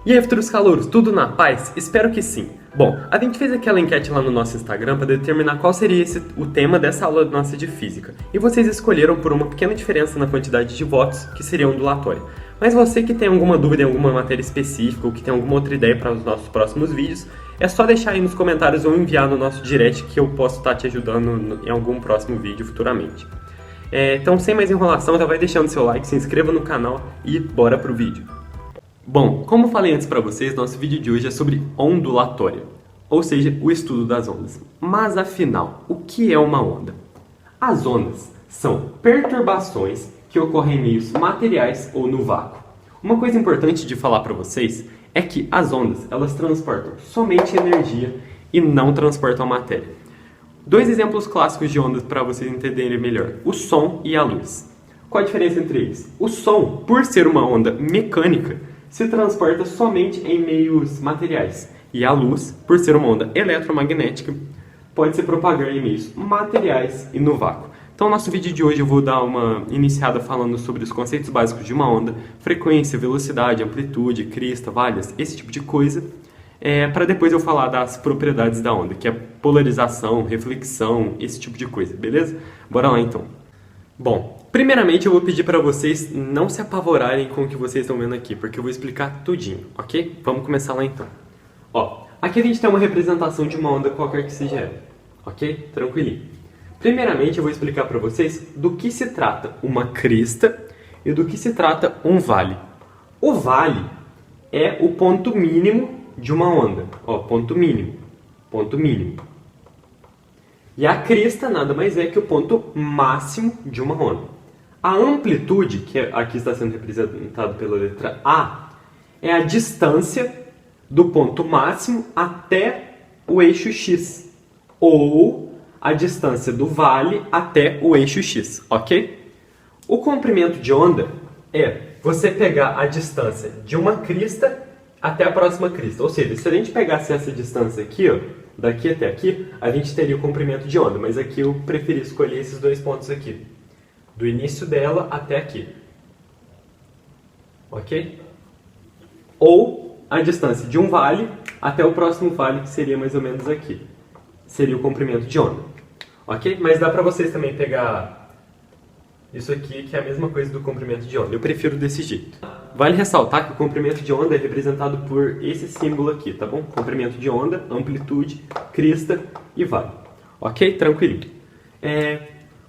E aí, futuros calouros, tudo na paz? Espero que sim. Bom, a gente fez aquela enquete lá no nosso Instagram para determinar qual seria o tema dessa aula nossa de física. E vocês escolheram por uma pequena diferença na quantidade de votos, que seria ondulatória. Mas você que tem alguma dúvida em alguma matéria específica ou que tem alguma outra ideia para os nossos próximos vídeos, é só deixar aí nos comentários ou enviar no nosso direct que eu posso estar te ajudando em algum próximo vídeo futuramente. Então, sem mais enrolação, já vai deixando seu like, se inscreva no canal e bora pro vídeo. Bom, como falei antes para vocês, nosso vídeo de hoje é sobre ondulatória, ou seja, o estudo das ondas. Mas afinal, o que é uma onda? As ondas são perturbações que ocorrem em meios materiais ou no vácuo. Uma coisa importante de falar para vocês é que as ondas, elas transportam somente energia e não transportam matéria. Dois exemplos clássicos de ondas para vocês entenderem melhor: o som e a luz. Qual a diferença entre eles? O som, por ser uma onda mecânica, se transporta somente em meios materiais. E a luz, por ser uma onda eletromagnética, pode se propagar em meios materiais e no vácuo. Então, no nosso vídeo de hoje eu vou dar uma iniciada falando sobre os conceitos básicos de uma onda, frequência, velocidade, amplitude, crista, valhas, esse tipo de coisa, para depois eu falar das propriedades da onda, que é polarização, reflexão, esse tipo de coisa, beleza? Bora lá então. Bom, primeiramente eu vou pedir para vocês não se apavorarem com o que vocês estão vendo aqui, porque eu vou explicar tudinho, ok? Vamos começar lá então. Ó, aqui a gente tem uma representação de uma onda qualquer que seja ela, ok? Tranquilinho. Primeiramente eu vou explicar para vocês do que se trata uma crista e do que se trata um vale. O vale é o ponto mínimo de uma onda, ó, ponto mínimo, ponto mínimo. E a crista nada mais é que o ponto máximo de uma onda. A amplitude, que aqui está sendo representado pela letra A, é a distância do ponto máximo até o eixo X, ou a distância do vale até o eixo X, ok? O comprimento de onda é você pegar a distância de uma crista até a próxima crista. Ou seja, se a gente pegasse essa distância aqui, ó, daqui até aqui, a gente teria o comprimento de onda, mas aqui eu preferi escolher esses dois pontos aqui, do início dela até aqui, ok? Ou a distância de um vale até o próximo vale, que seria mais ou menos aqui, seria o comprimento de onda, ok? Mas dá pra vocês também pegar isso aqui, que é a mesma coisa do comprimento de onda, eu prefiro desse jeito. Vale ressaltar que o comprimento de onda é representado por esse símbolo aqui, tá bom? Comprimento de onda, amplitude, crista e vale. Ok? Tranquilinho.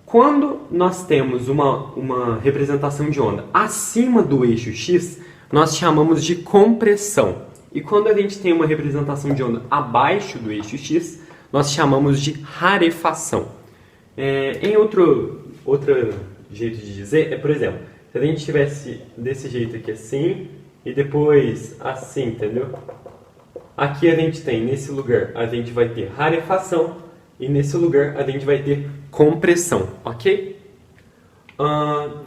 Quando nós temos uma representação de onda acima do eixo X, nós chamamos de compressão. E quando a gente tem uma representação de onda abaixo do eixo X, nós chamamos de rarefação. Outro jeito de dizer por exemplo, se a gente tivesse desse jeito aqui assim, e depois assim, entendeu? Aqui a gente tem, nesse lugar, a gente vai ter rarefação, e nesse lugar a gente vai ter compressão, ok?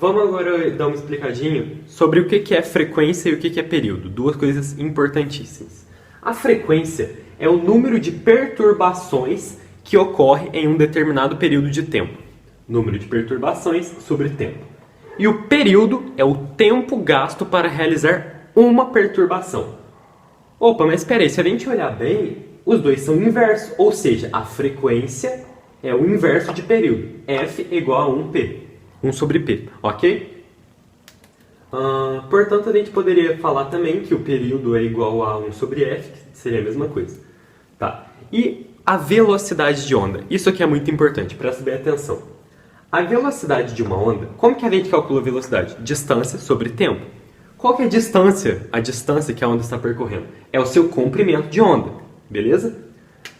Vamos agora dar uma explicadinha sobre o que é frequência e o que é período, duas coisas importantíssimas. A frequência é o número de perturbações que ocorre em um determinado período de tempo. Número de perturbações sobre tempo. E o período é o tempo gasto para realizar uma perturbação. Opa, mas espera aí, se a gente olhar bem, os dois são inversos, ou seja, a frequência é o inverso de período. F é igual a 1P, 1 sobre P, ok? Portanto, a gente poderia falar também que o período é igual a 1 sobre F, que seria a mesma coisa. Tá. E a velocidade de onda, isso aqui é muito importante, presta bem atenção. A velocidade de uma onda, como que a gente calcula a velocidade? Distância sobre tempo. Qual que é a distância? A distância que a onda está percorrendo é o seu comprimento de onda, beleza?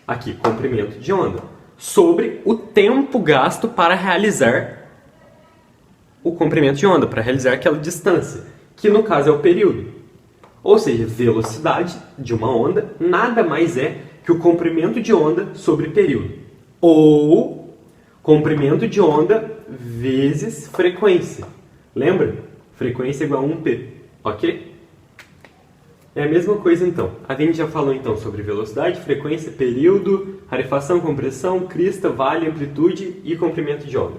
Aqui, comprimento de onda, sobre o tempo gasto para realizar o comprimento de onda, para realizar aquela distância, que no caso é o período. Ou seja, velocidade de uma onda nada mais é que o comprimento de onda sobre período. Ou comprimento de onda vezes frequência. Lembra? Frequência é igual a 1P, ok? É a mesma coisa então. A gente já falou então sobre velocidade, frequência, período, rarefação, compressão, crista, vale, amplitude e comprimento de onda.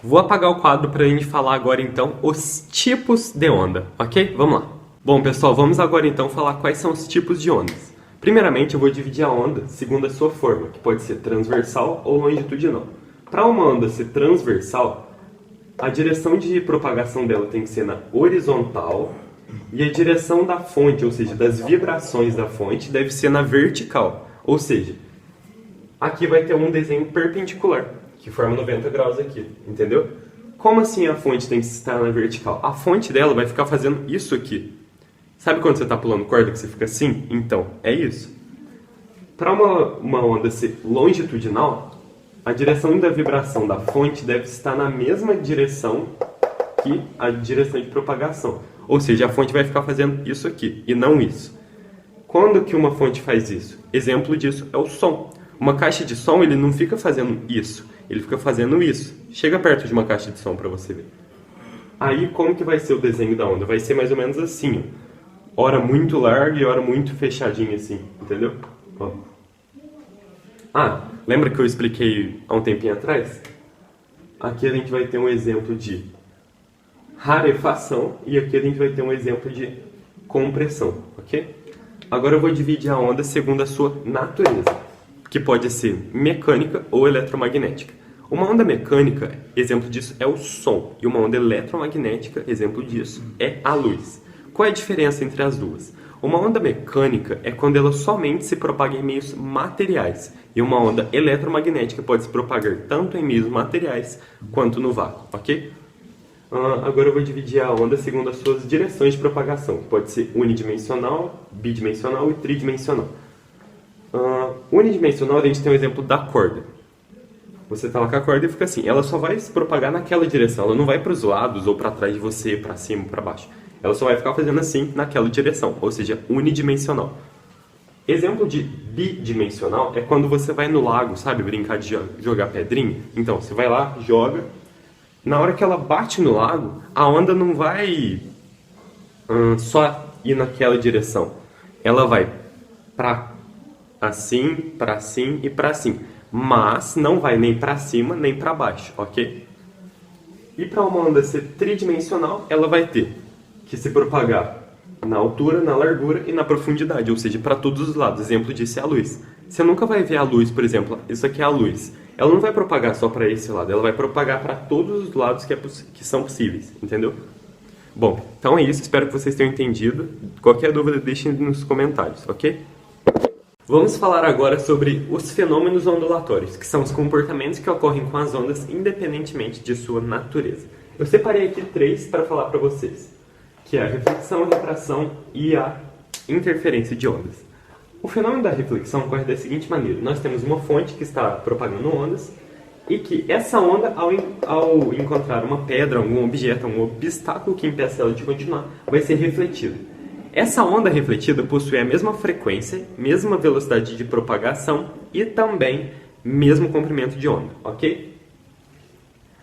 Vou apagar o quadro para a gente falar agora então os tipos de onda, ok? Vamos lá. Bom, pessoal, vamos agora então falar quais são os tipos de ondas. Primeiramente, eu vou dividir a onda segundo a sua forma, que pode ser transversal ou longitudinal. Para uma onda ser transversal, a direção de propagação dela tem que ser na horizontal e a direção da fonte, ou seja, das vibrações da fonte, deve ser na vertical. Ou seja, aqui vai ter um desenho perpendicular, que forma 90 graus aqui, entendeu? Como assim a fonte tem que estar na vertical? A fonte dela vai ficar fazendo isso aqui. Sabe quando você está pulando corda que você fica assim? Então, é isso. Para uma onda ser longitudinal, a direção da vibração da fonte deve estar na mesma direção que a direção de propagação. Ou seja, a fonte vai ficar fazendo isso aqui, e não isso. Quando que uma fonte faz isso? Exemplo disso é o som. Uma caixa de som, ele não fica fazendo isso, ele fica fazendo isso. Chega perto de uma caixa de som para você ver. Aí, como que vai ser o desenho da onda? Vai ser mais ou menos assim, ó. Hora muito larga e hora muito fechadinha assim, entendeu? Ó. Ah, lembra que eu expliquei há um tempinho atrás? Aqui a gente vai ter um exemplo de rarefação e aqui a gente vai ter um exemplo de compressão, ok? Agora eu vou dividir a onda segundo a sua natureza, que pode ser mecânica ou eletromagnética. Uma onda mecânica, exemplo disso é o som, e uma onda eletromagnética, exemplo disso é a luz. Qual é a diferença entre as duas? Uma onda mecânica é quando ela somente se propaga em meios materiais, e uma onda eletromagnética pode se propagar tanto em meios materiais quanto no vácuo, ok? Agora eu vou dividir a onda segundo as suas direções de propagação, que pode ser unidimensional, bidimensional e tridimensional. Unidimensional, a gente tem o exemplo da corda. Você está lá com a corda e fica assim, ela só vai se propagar naquela direção, ela não vai para os lados ou para trás de você, para cima ou para baixo. Ela só vai ficar fazendo assim naquela direção, ou seja, unidimensional. Exemplo de bidimensional é quando você vai no lago, sabe, brincar de jogar pedrinha. Então, você vai lá, joga, na hora que ela bate no lago, a onda não vai só ir naquela direção. Ela vai para assim e para assim. Mas não vai nem para cima nem para baixo, ok? E para uma onda ser tridimensional, ela vai ter que se propagar na altura, na largura e na profundidade, ou seja, para todos os lados. Exemplo disso é a luz. Você nunca vai ver a luz, por exemplo, isso aqui é a luz. Ela não vai propagar só para esse lado, ela vai propagar para todos os lados que são possíveis, entendeu? Bom, então é isso, espero que vocês tenham entendido. Qualquer dúvida deixem nos comentários, ok? Vamos falar agora sobre os fenômenos ondulatórios, que são os comportamentos que ocorrem com as ondas independentemente de sua natureza. Eu separei aqui 3 para falar para vocês, que é a reflexão, a refração e a interferência de ondas. O fenômeno da reflexão ocorre da seguinte maneira. Nós temos uma fonte que está propagando ondas e que essa onda, ao encontrar uma pedra, algum objeto, um obstáculo que impeça ela de continuar, vai ser refletida. Essa onda refletida possui a mesma frequência, mesma velocidade de propagação e também mesmo comprimento de onda, ok?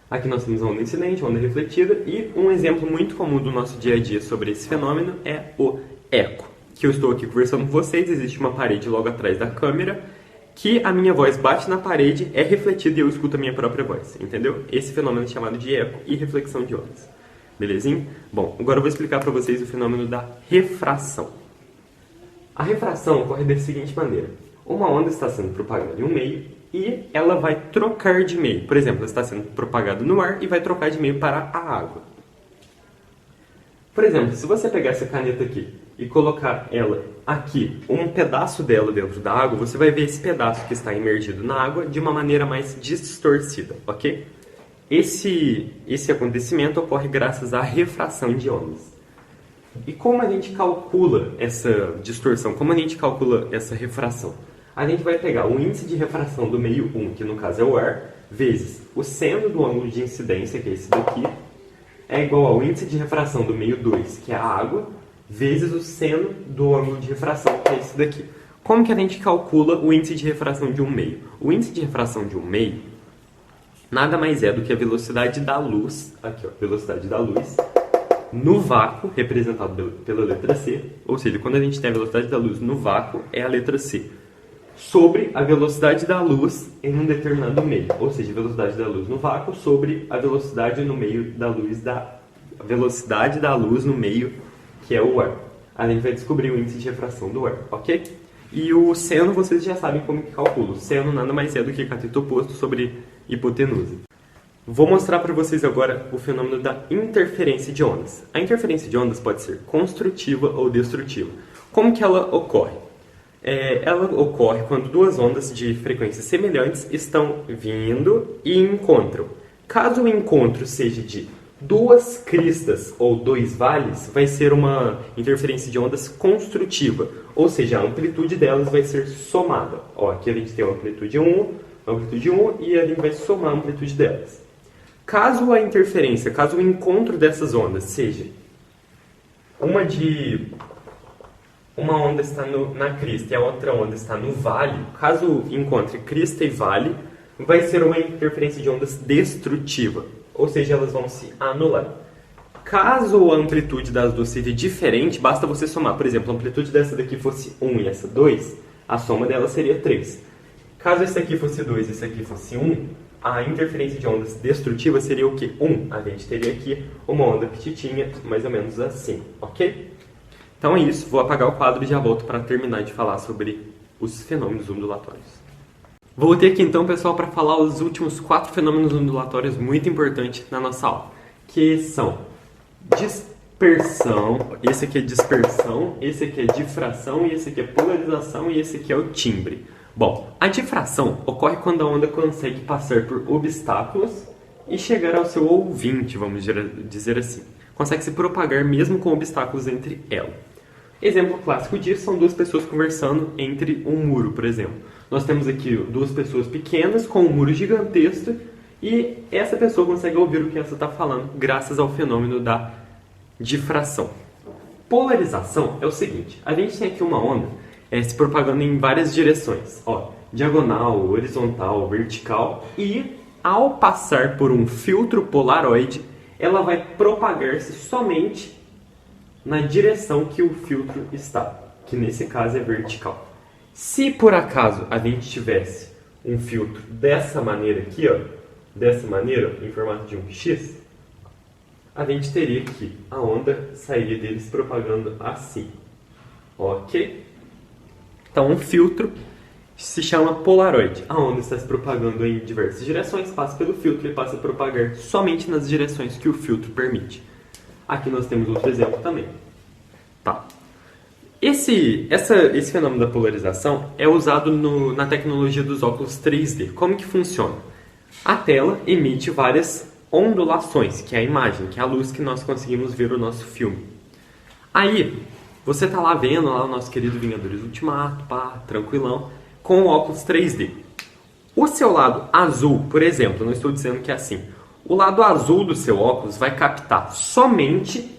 Aqui nós temos a onda incidente, a onda refletida, e um exemplo muito comum do nosso dia a dia sobre esse fenômeno é o eco. Que eu estou aqui conversando com vocês, existe uma parede logo atrás da câmera, que a minha voz bate na parede, é refletida e eu escuto a minha própria voz, entendeu? Esse fenômeno é chamado de eco e reflexão de ondas. Belezinha? Bom, agora eu vou explicar para vocês o fenômeno da refração. A refração ocorre da seguinte maneira. Uma onda está sendo propagada em um meio e ela vai trocar de meio. Por exemplo, ela está sendo propagada no ar e vai trocar de meio para a água. Por exemplo, se você pegar essa caneta aqui e colocar ela aqui, um pedaço dela dentro da água, você vai ver esse pedaço que está imergido na água de uma maneira mais distorcida, ok? Esse acontecimento ocorre graças à refração de ondas. E como a gente calcula essa distorção? Como a gente calcula essa refração? A gente vai pegar o índice de refração do meio 1, que no caso é o ar, vezes o seno do ângulo de incidência, que é esse daqui, é igual ao índice de refração do meio 2, que é a água, vezes o seno do ângulo de refração, que é esse daqui. Como que a gente calcula o índice de refração de um meio? O índice de refração de um meio nada mais é do que a velocidade da luz, aqui ó, velocidade da luz, no vácuo, representado pela letra C, ou seja, quando a gente tem a velocidade da luz no vácuo, é a letra C, sobre a velocidade da luz em um determinado meio, ou seja, a velocidade da luz no vácuo sobre a velocidade no meio da luz a velocidade da luz no meio que é o ar. A gente vai descobrir o índice de refração do ar, ok? E o seno, vocês já sabem como que calcula. O seno nada mais é do que cateto oposto sobre hipotenusa. Vou mostrar para vocês agora o fenômeno da interferência de ondas. A interferência de ondas pode ser construtiva ou destrutiva. Como que ela ocorre? Ela ocorre quando duas ondas de frequências semelhantes estão vindo e encontram. Caso o encontro seja de duas cristas ou dois vales, vai ser uma interferência de ondas construtiva, ou seja, a amplitude delas vai ser somada. Aqui a gente tem a amplitude 1 e a gente vai somar a amplitude delas. Caso o encontro dessas ondas seja uma onda está na crista e a outra onda está no vale, caso encontre crista e vale, vai ser uma interferência de ondas destrutiva, ou seja, elas vão se anular. Caso a amplitude das duas seja diferente, basta você somar. Por exemplo, a amplitude dessa daqui fosse 1 e essa 2, a soma dela seria 3. Caso esse aqui fosse 2 e esse aqui fosse 1, a interferência de ondas destrutiva seria o quê? 1. A gente teria aqui uma onda petitinha, mais ou menos assim, ok? Então é isso, vou apagar o quadro e já volto para terminar de falar sobre os fenômenos ondulatórios. Voltei aqui então, pessoal, para falar os últimos 4 fenômenos ondulatórios muito importantes na nossa aula, que são dispersão, esse aqui é dispersão, esse aqui é difração, e esse aqui é polarização, e esse aqui é o timbre. Bom, a difração ocorre quando a onda consegue passar por obstáculos e chegar ao seu ouvinte, vamos dizer assim. Consegue se propagar mesmo com obstáculos entre ela. Exemplo clássico disso são duas pessoas conversando entre um muro, por exemplo. Nós temos aqui duas pessoas pequenas com um muro gigantesco e essa pessoa consegue ouvir o que essa está falando graças ao fenômeno da difração. Polarização é o seguinte, a gente tem aqui uma onda se propagando em várias direções, diagonal, horizontal, vertical, e ao passar por um filtro polaroide, ela vai propagar-se somente na direção que o filtro está, que nesse caso é vertical. Se por acaso a gente tivesse um filtro dessa maneira aqui, dessa maneira, em formato de um X, a gente teria que a onda sairia dele se propagando assim, ok? Então um filtro se chama polaroide. A onda está se propagando em diversas direções, passa pelo filtro e passa a propagar somente nas direções que o filtro permite. Aqui nós temos outro exemplo também. Tá. Esse fenômeno da polarização é usado na tecnologia dos óculos 3D. Como que funciona? A tela emite várias ondulações, que é a imagem, que é a luz que nós conseguimos ver o nosso filme. Aí, você está lá vendo o nosso querido Vingadores Ultimato, tranquilão, com o óculos 3D. O seu lado azul, por exemplo, não estou dizendo que é assim, o lado azul do seu óculos vai captar somente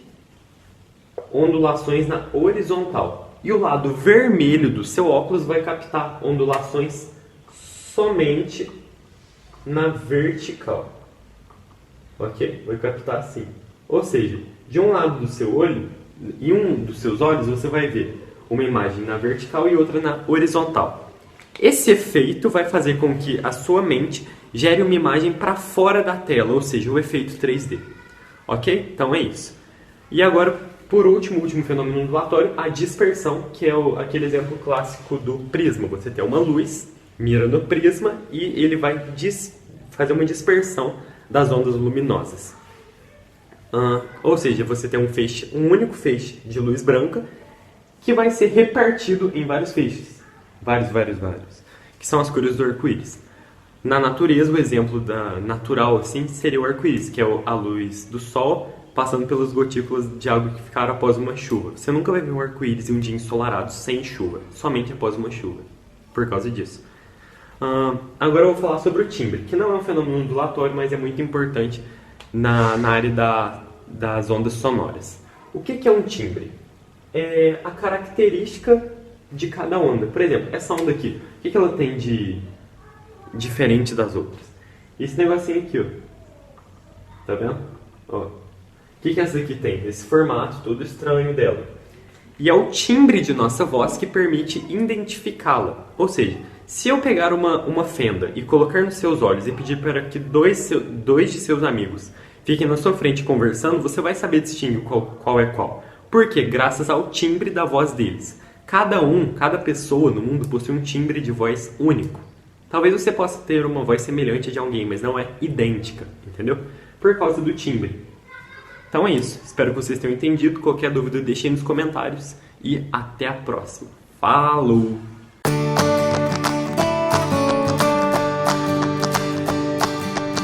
ondulações na horizontal. E o lado vermelho do seu óculos vai captar ondulações somente na vertical. Ok? Vai captar assim. Ou seja, de um lado do seu olho, em um dos seus olhos, você vai ver uma imagem na vertical e outra na horizontal. Esse efeito vai fazer com que a sua mente gere uma imagem para fora da tela, ou seja, o efeito 3D. Ok? Então é isso. E agora, por último, o último fenômeno ondulatório, a dispersão, que é aquele exemplo clássico do prisma. Você tem uma luz, mira no prisma e ele vai fazer uma dispersão das ondas luminosas. Ou seja, você tem um único feixe de luz branca que vai ser repartido em vários feixes. Vários, que são as cores do arco-íris. Na natureza, o exemplo natural assim, seria o arco-íris, que é a luz do sol passando pelas gotículas de água que ficaram após uma chuva. Você nunca vai ver um arco-íris em um dia ensolarado sem chuva, somente após uma chuva, por causa disso. Agora eu vou falar sobre o timbre, que não é um fenômeno ondulatório, mas é muito importante na área das ondas sonoras. O que é um timbre? É a característica de cada onda. Por exemplo, essa onda aqui, o que ela tem de diferente das outras? Esse negocinho aqui, tá vendo? O que essa aqui tem? Esse formato todo estranho dela. E é o timbre de nossa voz que permite identificá-la. Ou seja, se eu pegar uma fenda e colocar nos seus olhos e pedir para que dois de seus amigos fiquem na sua frente conversando, você vai saber distinguir qual é qual. Por quê? Graças ao timbre da voz deles. Cada pessoa no mundo possui um timbre de voz único. Talvez você possa ter uma voz semelhante a de alguém, mas não é idêntica, entendeu? Por causa do timbre. Então é isso. Espero que vocês tenham entendido. Qualquer dúvida, deixem nos comentários. E até a próxima. Falou!